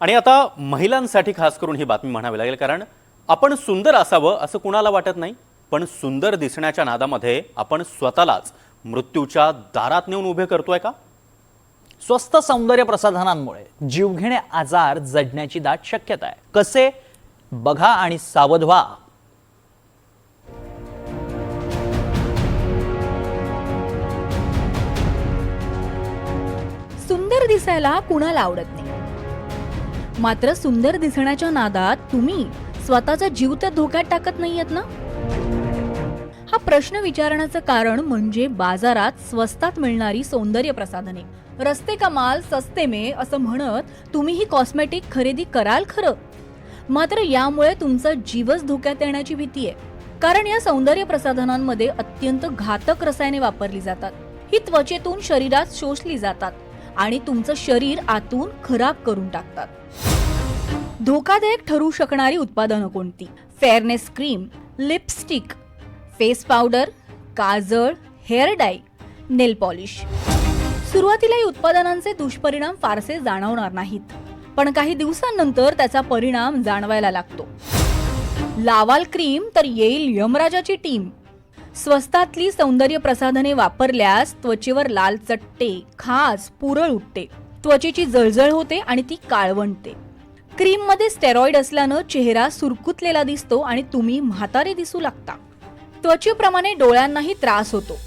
आणि आता महिलांसाठी खास करून ही बातमी म्हणावी लागेल, कारण आपण सुंदर असावं असं कुणाला वाटत नाही, पण सुंदर दिसण्याच्या नादामध्ये आपण स्वतःलाच मृत्यूच्या दारात नेऊन उभे करतोय का? स्वस्त सौंदर्य प्रसाधनांमुळे जीवघेणे आजार जडण्याची दाट शक्यता आहे. कसे बघा आणि सावध व्हा. सुंदर दिसायला कुणाला आवडत नाही, मात्र सुंदर दिसण्याच्या नादात तुम्ही स्वतःचा जीव तर धोक्यात टाकत नाहीयेत ना? हा प्रश्न विचारण्याचं कारण म्हणजे बाजारात स्वस्तात मिळणारी सौंदर्य प्रसाधने. रस्ते कमाल सस्ते में असं म्हणत तुम्ही ही कॉस्मेटिक खरेदी कराल खरं, मात्र यामुळे तुमचा जीवच धोक्यात येण्याची भीती आहे. कारण या सौंदर्य प्रसाधनांमध्ये अत्यंत घातक रसायने वापरली जातात. ही त्वचेतून शरीरात शोषली जातात आणि तुमचं शरीर आतून खराब करून टाकतात. धोकादायक ठरू शकणारी उत्पादनं कोणती? Fairness cream, lipstick, face powder, काजळ, हेअर डाय, नेल पॉलिश. सुरुवातीला या उत्पादनांचे दुष्परिणाम फारसे जाणवणार नाहीत, पण काही दिवसांनंतर त्याचा परिणाम जाणवायला लागतो. लावाल क्रीम तर येईल यमराजाची टीम. स्वस्तातली सौंदर्य प्रसाधने वापरल्यास त्वचेवर लाल चट्टे, खाज, पुरळ उठते, त्वचेची जळजळ होते आणि ती काळवंटते. क्रीम मध्ये स्टेरॉइड असल्यानं चेहरा सुरकुतलेला दिसतो आणि तुम्ही म्हातारे दिसू लागता. त्वचेप्रमाणे डोळ्यांनाही त्रास होतो.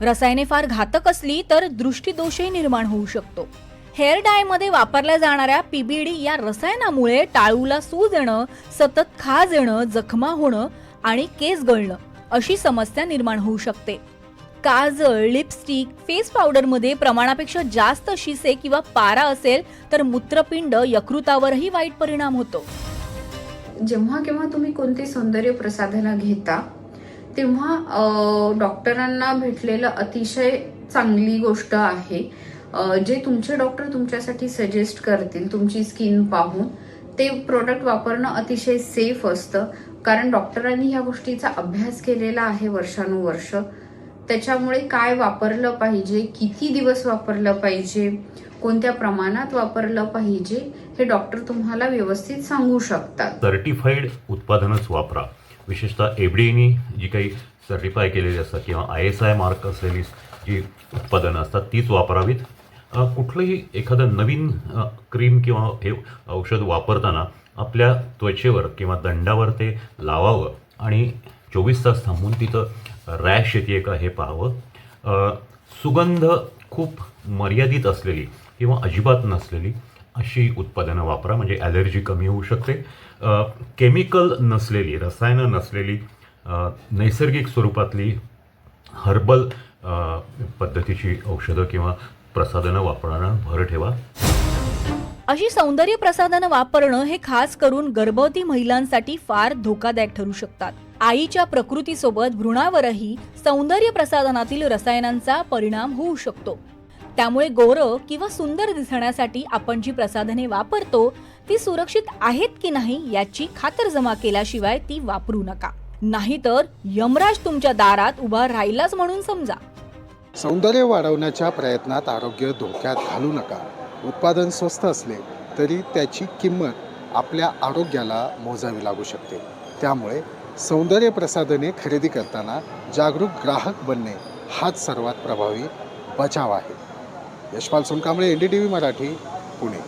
रसायने फार घातक असली तर दृष्टीदोषही निर्माण होऊ शकतो. हेअर डाय मध्ये वापरल्या जाणाऱ्या PBD या रसायनामुळे टाळूला सूज येणं, सतत खाज येणं, जखमा होणं आणि केस गळणं अशी समस्या निर्माण होऊ शकते. काजळ, लिपस्टिक, फेस पावडर मध्ये प्रमाणापेक्षा जास्त शिसे किंवा पारा असेल तर मूत्रपिंड, यकृतावरही वाईट परिणाम होतो. जेव्हा केव्हा तुम्ही कोणती सौंदर्य प्रसाधनं घेता तेव्हा डॉक्टरांना भेटलेलं अतिशय चांगली गोष्ट आहे. जे तुमचे डॉक्टर तुमच्यासाठी सजेस्ट करतील तुमची स्किन पाहून ते प्रोडक्ट वापरणं अतिशय सेफ असतं. कारण डॉक्टरांनी ह्या गोष्टीचा अभ्यास केलेला आहे वर्षानुवर्ष. त्याच्यामुळे काय वापरलं पाहिजे, किती दिवस वापरलं पाहिजे, कोणत्या प्रमाणात वापरलं पाहिजे हे डॉक्टर तुम्हाला व्यवस्थित सांगू शकतात. सर्टिफाईड उत्पादनच वापरा. विशेषतः FDAने जी काही सर्टिफाय केलेली असतात किंवा ISI मार्क असलेली जी उत्पादनं असतात तीच वापरावीत. कुठलंही एखादं नवीन क्रीम किंवा हे औषध वापरताना आपल्या त्वचेवर किंवा दंडावर ते लावावं आणि 24 तास थांबून तिथं रॅश येते का हे पाहावं. सुगंध खूप मर्यादित असलेली किंवा अजिबात नसलेली अशी उत्पादनं वापरा, म्हणजे ॲलर्जी कमी होऊ शकते. केमिकल नसलेली, रसायनं नसलेली, नैसर्गिक स्वरूपातली हर्बल पद्धतीची औषधं किंवा प्रसाधनं वापरण्याला भर ठेवा. अशी सौंदर्य प्रसाधनं वापरणं हे खास करून गर्भवती महिलांसाठी फार धोकादायक ठरू शकतात. आईच्या प्रकृतीसोबत भ्रूणावरही सौंदर्य प्रसाधनातील रसायनांचा परिणाम होऊ शकतो. त्यामुळे गोरं किंवा सुंदर दिसण्यासाठी आपण जी प्रसाधने वापरतो ती सुरक्षित आहेत की नाही याची खातरजमा केल्याशिवाय ती वापरू नका. नाहीतर यमराज तुमच्या दारात उभा राहिलाच म्हणून समजा. सौंदर्य वाढवण्याच्या प्रयत्नात आरोग्य धोक्यात घालू नका. उत्पादन स्वस्त असले तरी त्याची किंमत आपल्या आरोग्याला मोजावी लागू शकते. त्यामुळे सौंदर्य प्रसाधने खरेदी करताना जागरूक ग्राहक बनणे हाच सर्वात प्रभावी बचाव आहे. यशपाल सोनकांबळे, NDTV मराठी, पुणे.